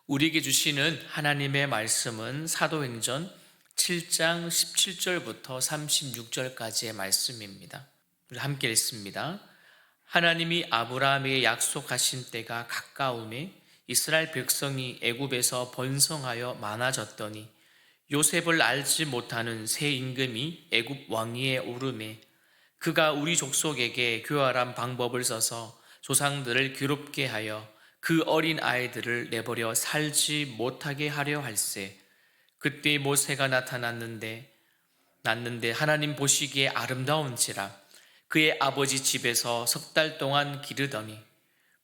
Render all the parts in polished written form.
우리에게 주시는 하나님의 말씀은 사도행전 7장 17절부터 36절까지의 말씀입니다. 우리 함께 읽습니다. 하나님이 아브라함에게 약속하신 때가 가까우매 이스라엘 백성이 애굽에서 번성하여 많아졌더니 요셉을 알지 못하는 새 임금이 애굽 왕위에 오르매 그가 우리 족속에게 교활한 방법을 써서 조상들을 괴롭게 하여 그 어린 아이들을 내버려 살지 못하게 하려 할세. 그때 모세가 났는데 하나님 보시기에 아름다운지라 그의 아버지 집에서 석 달 동안 기르더니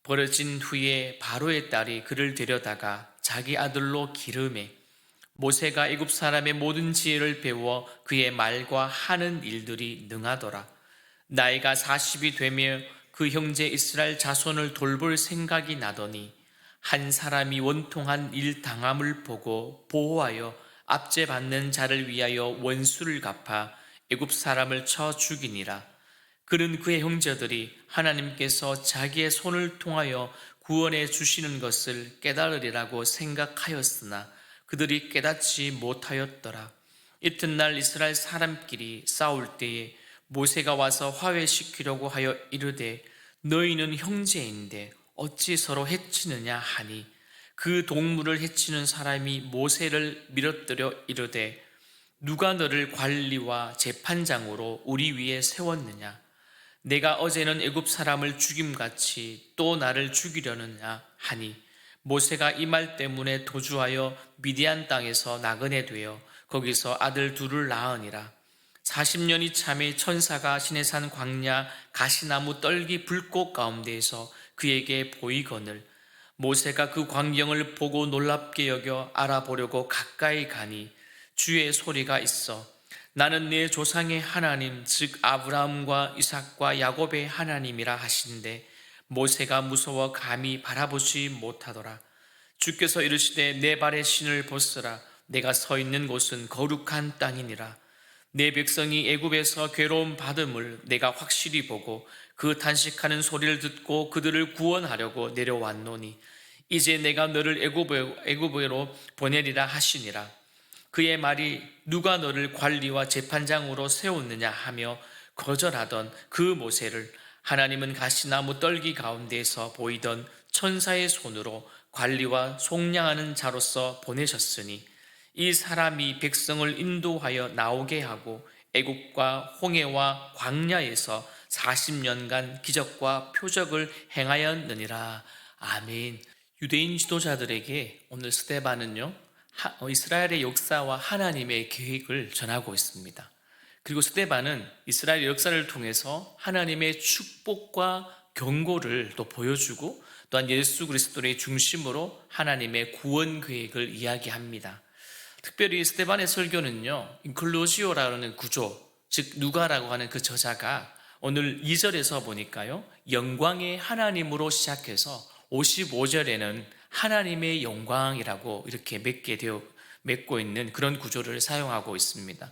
버려진 후에 바로의 딸이 그를 데려다가 자기 아들로 기르매 모세가 애굽 사람의 모든 지혜를 배워 그의 말과 하는 일들이 능하더라. 나이가 40이 되며 그 형제 이스라엘 자손을 돌볼 생각이 나더니 한 사람이 원통한 일 당함을 보고 보호하여 압제받는 자를 위하여 원수를 갚아 애굽 사람을 쳐 죽이니라. 그는 그의 형제들이 하나님께서 자기의 손을 통하여 구원해 주시는 것을 깨달으리라고 생각하였으나 그들이 깨닫지 못하였더라. 이튿날 이스라엘 사람끼리 싸울 때에 모세가 와서 화해시키려고 하여 이르되 너희는 형제인데 어찌 서로 해치느냐 하니 그 동물을 해치는 사람이 모세를 밀어뜨려 이르되 누가 너를 관리와 재판장으로 우리 위에 세웠느냐 내가 어제는 애굽 사람을 죽임같이 또 나를 죽이려느냐 하니 모세가 이 말 때문에 도주하여 미디안 땅에서 나그네 되어 거기서 아들 둘을 낳으니라. 40년이 참에 천사가 시내산 광야 가시나무 떨기 불꽃 가운데에서 그에게 보이거늘 모세가 그 광경을 보고 놀랍게 여겨 알아보려고 가까이 가니 주의 소리가 있어 나는 내 조상의 하나님 즉 아브라함과 이삭과 야곱의 하나님이라 하신데 모세가 무서워 감히 바라보지 못하더라. 주께서 이르시되 내 발의 신을 벗으라 내가 서 있는 곳은 거룩한 땅이니라. 내 백성이 애굽에서 괴로움 받음을 내가 확실히 보고 그 탄식하는 소리를 듣고 그들을 구원하려고 내려왔노니 이제 내가 너를 애굽으로 보내리라 하시니라. 그의 말이 누가 너를 관리와 재판장으로 세웠느냐 하며 거절하던 그 모세를 하나님은 가시나무 떨기 가운데에서 보이던 천사의 손으로 관리와 속량하는 자로서 보내셨으니 이 사람이 백성을 인도하여 나오게 하고 애국과 홍해와 광야에서 40년간 기적과 표적을 행하였느니라. 아멘. 유대인 지도자들에게 오늘 스데반은요 이스라엘의 역사와 하나님의 계획을 전하고 있습니다. 그리고 스데반은 이스라엘 역사를 통해서 하나님의 축복과 경고를 또 보여주고 또한 예수 그리스도의 중심으로 하나님의 구원 계획을 이야기합니다. 특별히 스데반의 설교는요 인클루시오라는 구조, 즉 누가라고 하는 그 저자가 오늘 2절에서 보니까요 영광의 하나님으로 시작해서 55절에는 하나님의 영광이라고 이렇게 맺고 있는 그런 구조를 사용하고 있습니다.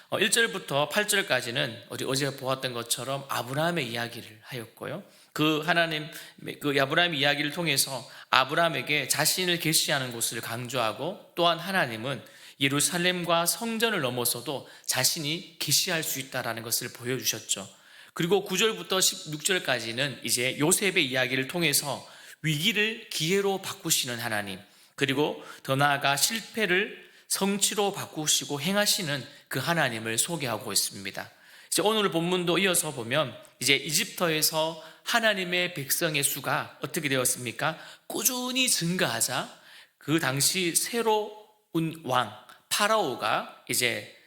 1절부터 8절까지는 어제 보았던 것처럼 아브라함의 이야기를 하였고요. 그 아브라함의 이야기를 통해서 아브라함에게 자신을 계시하는 곳을 강조하고 또한 하나님은 예루살렘과 성전을 넘어서도 자신이 계시할 수 있다는 것을 보여주셨죠. 그리고 9절부터 16절까지는 이제 요셉의 이야기를 통해서 위기를 기회로 바꾸시는 하나님, 그리고 더 나아가 실패를 성취로 바꾸시고 행하시는 그 하나님을 소개하고 있습니다. 이제 오늘 본문도 이어서 보면 이제 이집트에서 하나님의 백성의 수가 어떻게 되었습니까? 꾸준히 증가하자 그 당시 새로운 왕 파라오가 이제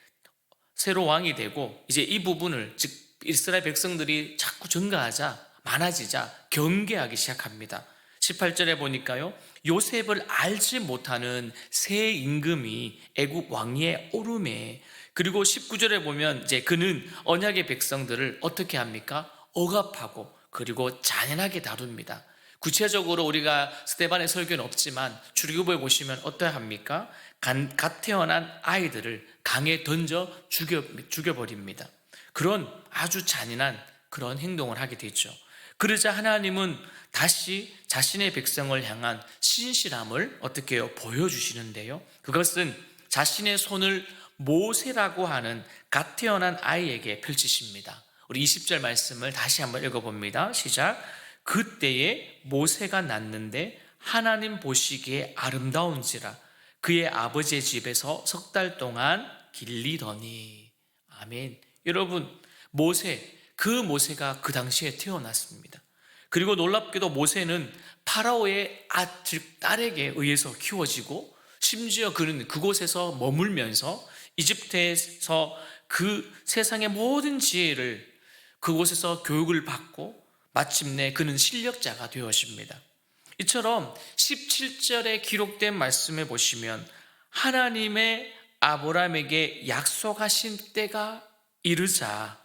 새로 왕이 되고 이제 이 부분을 즉 이스라엘 백성들이 자꾸 증가하자 많아지자 경계하기 시작합니다. 18절에 보니까요 요셉을 알지 못하는 새 임금이 애굽 왕위에 오르매 그리고 19절에 보면 이제 그는 언약의 백성들을 어떻게 합니까? 억압하고 그리고 잔인하게 다룹니다. 구체적으로 우리가 스데반의 설교는 없지만 출애굽에 보시면 어떠합니까? 갓 태어난 아이들을 강에 던져 죽여버립니다. 그런 아주 잔인한 그런 행동을 하게 되죠. 그러자 하나님은 다시 자신의 백성을 향한 신실함을 어떻게 해요? 보여주시는데요. 그것은 자신의 손을 모세라고 하는 갓 태어난 아이에게 펼치십니다. 우리 20절 말씀을 다시 한번 읽어봅니다. 시작. 그때에 모세가 낳는데 하나님 보시기에 아름다운지라 그의 아버지의 집에서 석 달 동안 길리더니. 아멘. 여러분, 그 모세가 그 당시에 태어났습니다. 그리고 놀랍게도 모세는 파라오의 즉 딸에게 의해서 키워지고, 심지어 그는 그곳에서 머물면서 이집트에서 그 세상의 모든 지혜를 그곳에서 교육을 받고 마침내 그는 실력자가 되어집니다. 이처럼 17절에 기록된 말씀에 보시면 하나님의 아브라함에게 약속하신 때가 이르자,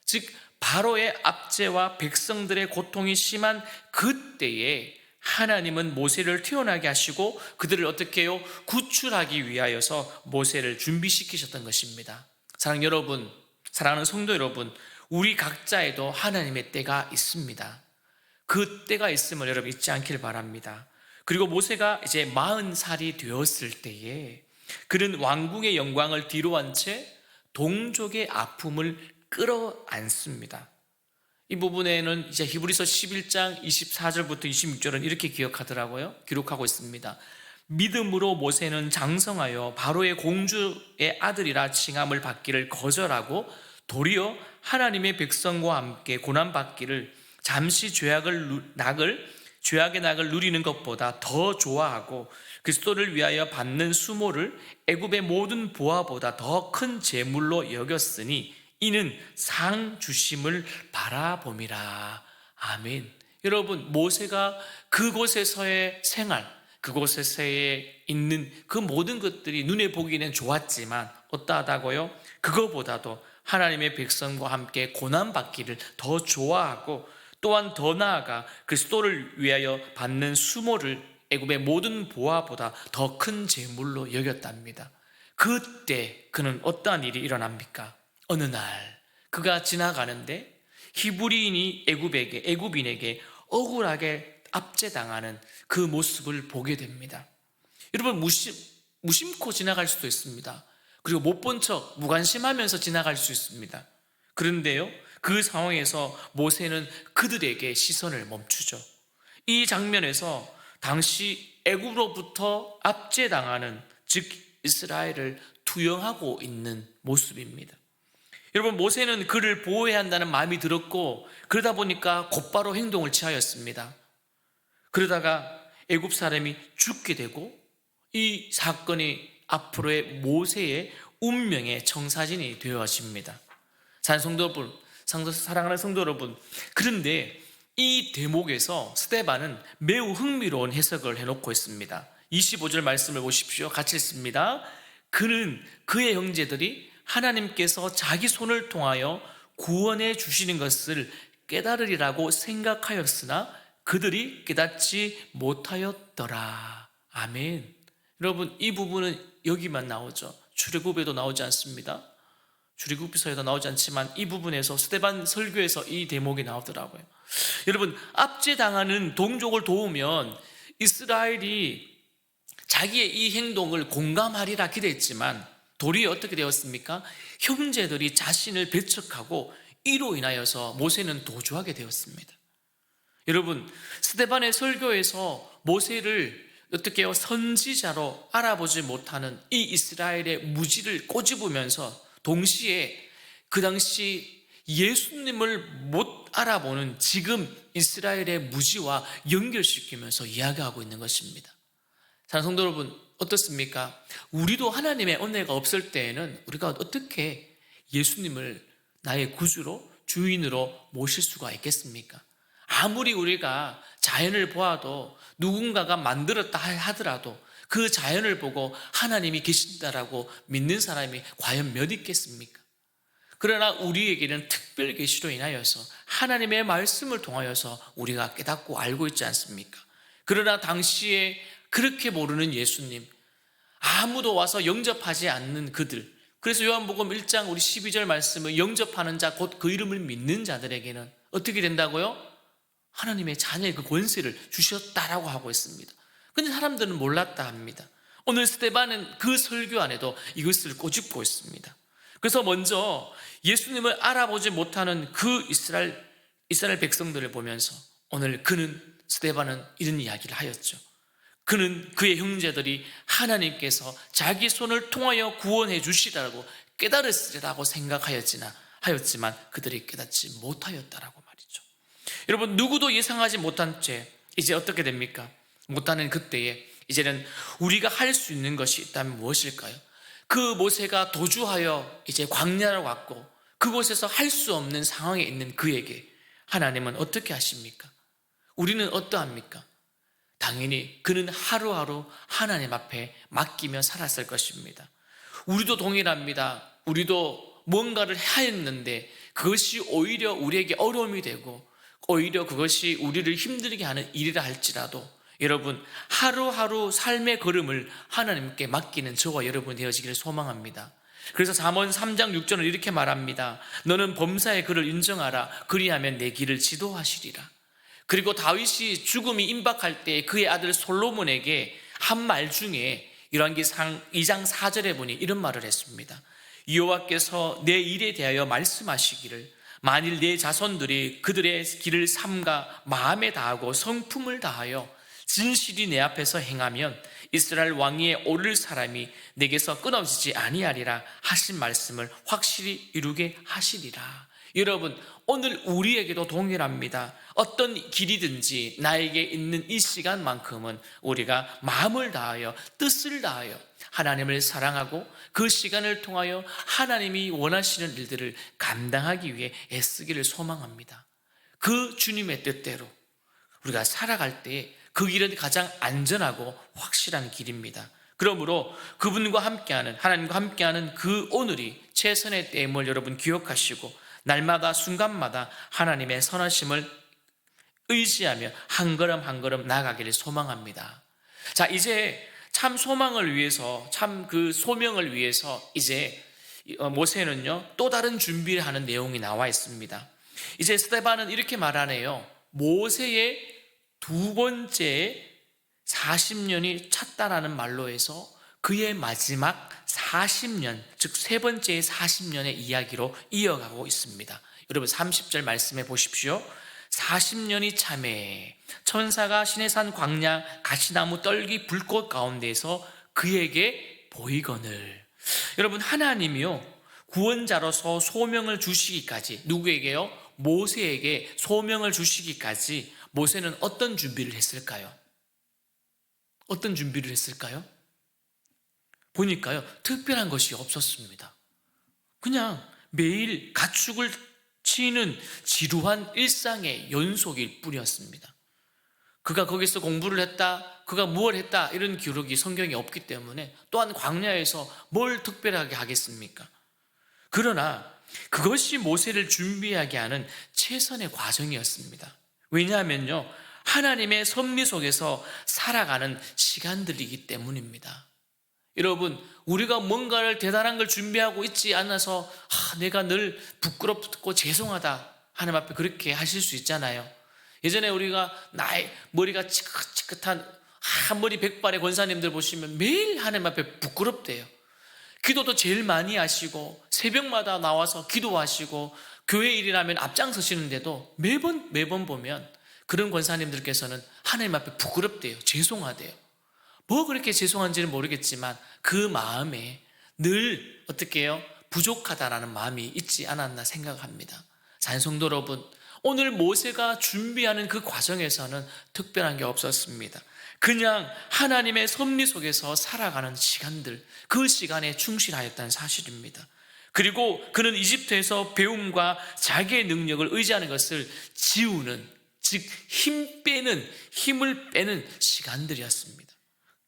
즉 바로의 압제와 백성들의 고통이 심한 그때에 하나님은 모세를 태어나게 하시고 그들을 어떻게 해요? 구출하기 위하여서 모세를 준비시키셨던 것입니다. 사랑하는 여러분, 사랑하는 성도 여러분, 우리 각자에도 하나님의 때가 있습니다. 그 때가 있음을 여러분 잊지 않길 바랍니다. 그리고 모세가 이제 40살이 되었을 때에 그는 왕궁의 영광을 뒤로한 채 동족의 아픔을 끌어안습니다. 이 부분에는 이제 히브리서 11장 24절부터 26절은 이렇게 기록하고 있습니다. 믿음으로 모세는 장성하여 바로의 공주의 아들이라 칭함을 받기를 거절하고 도리어 하나님의 백성과 함께 고난받기를 잠시 죄악의 낙을 누리는 것보다 더 좋아하고 그리스도를 위하여 받는 수모를 애굽의 모든 보화보다 더 큰 재물로 여겼으니 이는 상 주심을 바라봄이라. 아멘. 여러분, 모세가 그곳에서의 생활, 그곳에서의 있는 그 모든 것들이 눈에 보기에는 좋았지만 어떠하다고요? 그거보다도 하나님의 백성과 함께 고난받기를 더 좋아하고, 또한 더 나아가 그리스도를 위하여 받는 수모를 애굽의 모든 보화보다 더 큰 재물로 여겼답니다. 그때 그는 어떠한 일이 일어납니까? 어느 날 그가 지나가는데 히브리인이 애굽인에게 억울하게 압제당하는 그 모습을 보게 됩니다. 여러분, 무심코 지나갈 수도 있습니다. 그리고 못 본 척 무관심하면서 지나갈 수 있습니다. 그런데요, 그 상황에서 모세는 그들에게 시선을 멈추죠. 이 장면에서 당시 애굽으로부터 압제당하는, 즉 이스라엘을 투영하고 있는 모습입니다. 여러분, 모세는 그를 보호해야 한다는 마음이 들었고, 그러다 보니까 곧바로 행동을 취하였습니다. 그러다가 애굽 사람이 죽게 되고, 이 사건이 앞으로의 모세의 운명의 청사진이 되어집니다. 사랑하는 성도 여러분, 그런데 이 대목에서 스데반은 매우 흥미로운 해석을 해놓고 있습니다. 25절 말씀을 보십시오. 같이 읽습니다. 그는 그의 형제들이 하나님께서 자기 손을 통하여 구원해 주시는 것을 깨달으리라고 생각하였으나 그들이 깨닫지 못하였더라. 아멘. 여러분, 이 부분은 여기만 나오죠. 출애굽에도 나오지 않습니다. 출애굽기서에도 나오지 않지만 이 부분에서 스데반 설교에서 이 대목이 나오더라고요. 여러분, 압제당하는 동족을 도우면 이스라엘이 자기의 이 행동을 공감하리라 기대했지만 도리어 어떻게 되었습니까? 형제들이 자신을 배척하고 이로 인하여서 모세는 도주하게 되었습니다. 여러분, 스데반의 설교에서 모세를 어떻게 해요? 선지자로 알아보지 못하는 이 이스라엘의 무지를 꼬집으면서 동시에 그 당시 예수님을 못 알아보는 지금 이스라엘의 무지와 연결시키면서 이야기하고 있는 것입니다. 사랑하는 성도 여러분, 어떻습니까? 우리도 하나님의 은혜가 없을 때에는 우리가 어떻게 예수님을 나의 구주로, 주인으로 모실 수가 있겠습니까? 아무리 우리가 자연을 보아도 누군가가 만들었다 하더라도 그 자연을 보고 하나님이 계신다라고 믿는 사람이 과연 몇 있겠습니까? 그러나 우리에게는 특별 계시로 인하여서 하나님의 말씀을 통하여서 우리가 깨닫고 알고 있지 않습니까? 그러나 당시에 그렇게 모르는 예수님, 아무도 와서 영접하지 않는 그들, 그래서 요한복음 1장 우리 12절 말씀을 영접하는 자 곧 그 이름을 믿는 자들에게는 어떻게 된다고요? 하나님의 자녀의 그 권세를 주셨다라고 하고 있습니다. 근데 사람들은 몰랐다 합니다. 오늘 스데반은 그 설교 안에도 이것을 꼬집고 있습니다. 그래서 먼저 예수님을 알아보지 못하는 그 이스라엘 백성들을 보면서 오늘 스데반은 이런 이야기를 하였죠. 그의 형제들이 하나님께서 자기 손을 통하여 구원해 주시라고 깨달았으리라고 생각하였지만 그들이 깨닫지 못하였다라고 말이죠. 여러분, 누구도 예상하지 못한 채 이제 어떻게 됩니까? 못하는 그때에 이제는 우리가 할 수 있는 것이 있다면 무엇일까요? 그 모세가 도주하여 이제 광야로 갔고 그곳에서 할 수 없는 상황에 있는 그에게 하나님은 어떻게 하십니까? 우리는 어떠합니까? 당연히 그는 하루하루 하나님 앞에 맡기며 살았을 것입니다. 우리도 동일합니다. 우리도 뭔가를 하였는데 그것이 오히려 우리에게 어려움이 되고 오히려 그것이 우리를 힘들게 하는 일이라 할지라도 여러분, 하루하루 삶의 걸음을 하나님께 맡기는 저와 여러분 되어지기를 소망합니다. 그래서 잠언 3장 6절은 이렇게 말합니다. 너는 범사의 그를 인정하라. 그리하면 내 길을 지도하시리라. 그리고 다윗이 죽음이 임박할 때 그의 아들 솔로몬에게 한 말 중에 열왕기상 2장 4절에 보니 이런 말을 했습니다. 여호와께서 내 일에 대하여 말씀하시기를 만일 내 자손들이 그들의 길을 삼가 마음에 다하고 성품을 다하여 진실이 내 앞에서 행하면 이스라엘 왕위에 오를 사람이 내게서 끊어지지 아니하리라 하신 말씀을 확실히 이루게 하시리라. 여러분, 오늘 우리에게도 동일합니다. 어떤 길이든지 나에게 있는 이 시간만큼은 우리가 마음을 다하여 뜻을 다하여 하나님을 사랑하고 그 시간을 통하여 하나님이 원하시는 일들을 감당하기 위해 애쓰기를 소망합니다. 그 주님의 뜻대로 우리가 살아갈 때 그 길은 가장 안전하고 확실한 길입니다. 그러므로 그분과 함께하는, 하나님과 함께하는 그 오늘이 최선의 때임을 여러분 기억하시고 날마다 순간마다 하나님의 선하심을 의지하며 한 걸음 한 걸음 나아가기를 소망합니다. 자, 이제 참 소망을 위해서, 참 그 소명을 위해서 이제 모세는요 또 다른 준비를 하는 내용이 나와 있습니다. 이제 스데반은 이렇게 말하네요. 모세의 두 번째 40년이 찼다라는 말로 해서 그의 마지막 40년, 즉 세 번째 40년의 이야기로 이어가고 있습니다. 여러분 30절 말씀해 보십시오. 40년이 참에 천사가 시내산 광야 가시나무 떨기 불꽃 가운데에서 그에게 보이거늘. 여러분, 하나님이요 구원자로서 소명을 주시기까지, 누구에게요? 모세에게 소명을 주시기까지 모세는 어떤 준비를 했을까요? 어떤 준비를 했을까요? 보니까요 특별한 것이 없었습니다. 그냥 매일 가축을 치는 지루한 일상의 연속일 뿐이었습니다. 그가 거기서 공부를 했다, 그가 무엇을 했다 이런 기록이 성경에 없기 때문에 또한 광야에서 뭘 특별하게 하겠습니까? 그러나 그것이 모세를 준비하게 하는 최선의 과정이었습니다. 왜냐하면요 하나님의 섭리 속에서 살아가는 시간들이기 때문입니다. 여러분, 우리가 뭔가를 대단한 걸 준비하고 있지 않아서 내가 늘 부끄럽고 죄송하다 하나님 앞에 그렇게 하실 수 있잖아요. 예전에 우리가 나의 머리가 치긋치긋한 머리 백발의 권사님들 보시면 매일 하나님 앞에 부끄럽대요. 기도도 제일 많이 하시고 새벽마다 나와서 기도하시고 교회 일이라면 앞장서시는데도 매번 보면 그런 권사님들께서는 하나님 앞에 부끄럽대요. 죄송하대요. 뭐 그렇게 죄송한지는 모르겠지만 그 마음에 늘 어떻게 해요? 부족하다라는 마음이 있지 않았나 생각합니다. 찬송도 여러분, 오늘 모세가 준비하는 그 과정에서는 특별한 게 없었습니다. 그냥 하나님의 섭리 속에서 살아가는 시간들, 그 시간에 충실하였다는 사실입니다. 그리고 그는 이집트에서 배움과 자기의 능력을 의지하는 것을 지우는, 즉 힘을 빼는 시간들이었습니다.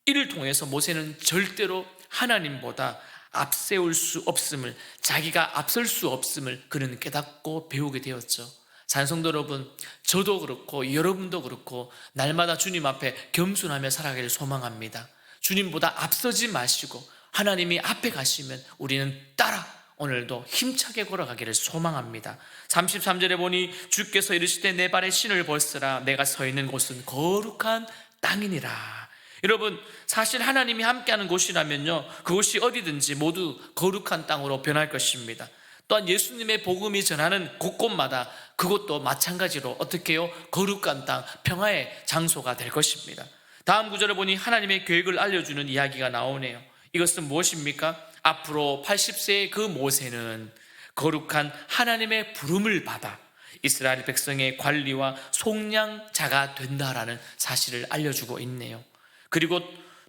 이를 통해서 모세는 절대로 하나님보다 앞세울 수 없음을, 자기가 앞설 수 없음을 그는 깨닫고 배우게 되었죠. 찬송도 여러분, 저도 그렇고 여러분도 그렇고 날마다 주님 앞에 겸손하며 살아가기를 소망합니다. 주님보다 앞서지 마시고 하나님이 앞에 가시면 우리는 따라 오늘도 힘차게 걸어가기를 소망합니다. 33절에 보니 주께서 이르시되 내 발에 신을 벗으라 내가 서 있는 곳은 거룩한 땅이니라. 여러분, 사실 하나님이 함께하는 곳이라면요, 그곳이 어디든지 모두 거룩한 땅으로 변할 것입니다. 또한 예수님의 복음이 전하는 곳곳마다 그곳도 마찬가지로 어떻게 해요? 거룩한 땅, 평화의 장소가 될 것입니다. 다음 구절을 보니 하나님의 계획을 알려주는 이야기가 나오네요. 이것은 무엇입니까? 앞으로 80세의 그 모세는 거룩한 하나님의 부름을 받아 이스라엘 백성의 관리와 속량자가 된다라는 사실을 알려주고 있네요. 그리고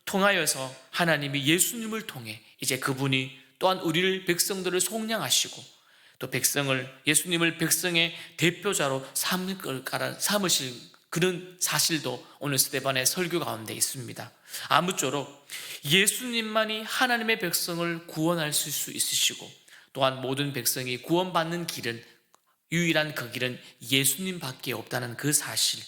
통하여서 하나님이 예수님을 통해 이제 그분이 또한 우리를 백성들을 속량하시고 또 백성을 예수님을 백성의 대표자로 삼으실 그런 사실도 오늘 스데반의 설교 가운데 있습니다. 아무쪼록 예수님만이 하나님의 백성을 구원할 수 있으시고 또한 모든 백성이 구원받는 길은 유일한 그 길은 예수님밖에 없다는 그 사실.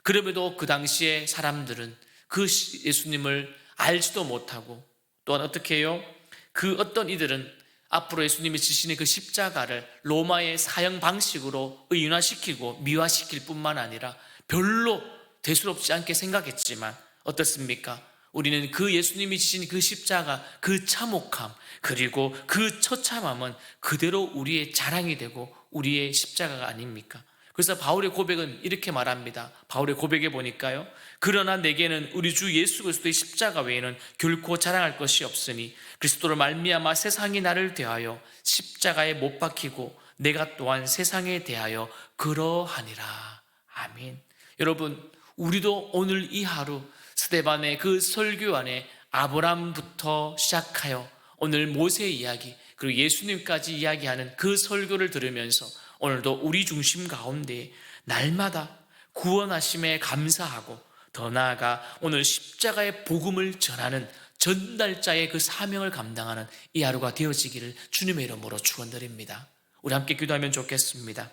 그럼에도 그 당시에 사람들은 그 예수님을 알지도 못하고 또한 어떻게 해요? 그 어떤 이들은 앞으로 예수님이 지시는 그 십자가를 로마의 사형 방식으로 의인화시키고 미화시킬 뿐만 아니라 별로 대수롭지 않게 생각했지만 어떻습니까? 우리는 그 예수님이 지신 그 십자가, 그 참혹함, 그리고 그 처참함은 그대로 우리의 자랑이 되고 우리의 십자가가 아닙니까? 그래서 바울의 고백은 이렇게 말합니다. 바울의 고백에 보니까요, 그러나 내게는 우리 주 예수 그리스도의 십자가 외에는 결코 자랑할 것이 없으니 그리스도로 말미암아 세상이 나를 대하여 십자가에 못 박히고 내가 또한 세상에 대하여 그러하니라. 아멘. 여러분, 우리도 오늘 이 하루 스데반의 그 설교 안에 아브람부터 시작하여 오늘 모세의 이야기 그리고 예수님까지 이야기하는 그 설교를 들으면서 오늘도 우리 중심 가운데 날마다 구원하심에 감사하고 더 나아가 오늘 십자가의 복음을 전하는 전달자의 그 사명을 감당하는 이 하루가 되어지기를 주님의 이름으로 축원드립니다. 우리 함께 기도하면 좋겠습니다.